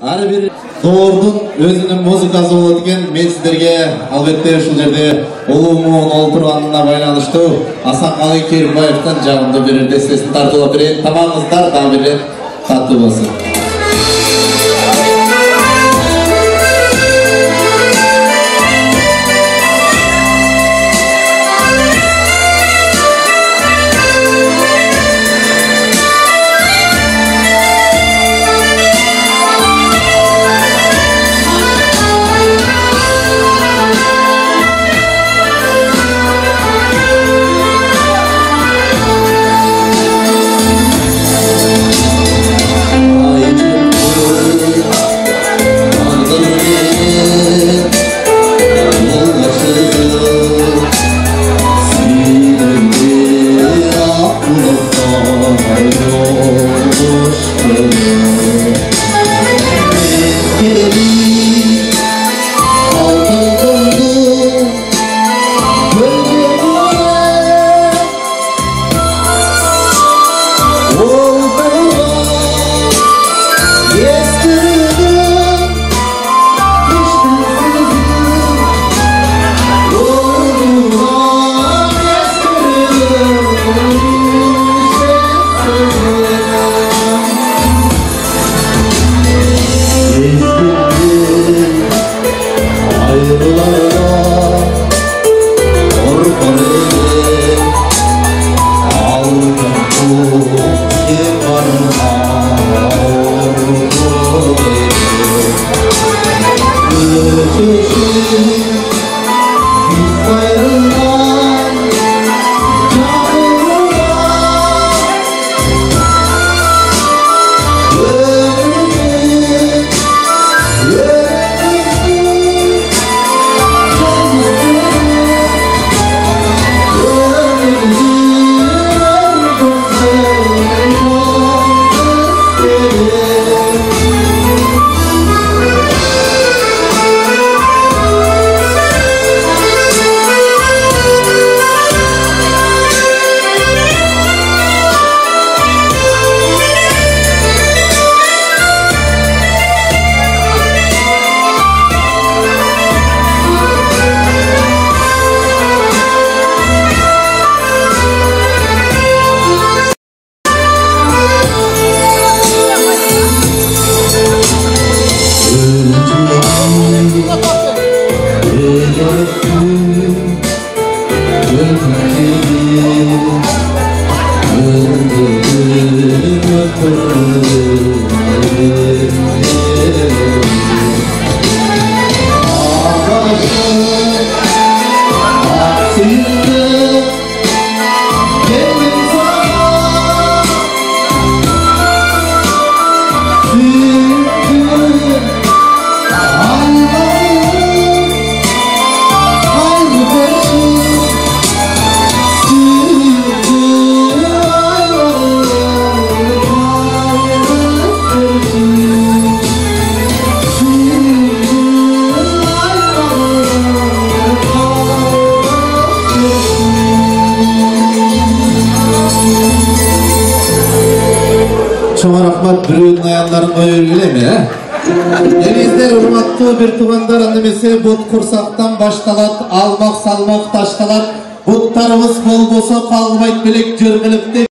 Ары бир Доордун өзүнүн музыкасы болот экен. Мен сиздерге албетте ушул жерде улуумун олтурганына байланыштуу Асанкалы Керимбаевдин жагымдуу бир эстесин тартуулап берейин. Тамагыңыздар дагы бир таттуу болсун. Çoğun rahmat bireyin ayanlarını koyuyor mi? Denizler urmattı bir tuğanдар animesi but kursaktan baştalat, almak salmak taştalat, butlarımız kol bosa kalmayıp bilek cırgılıp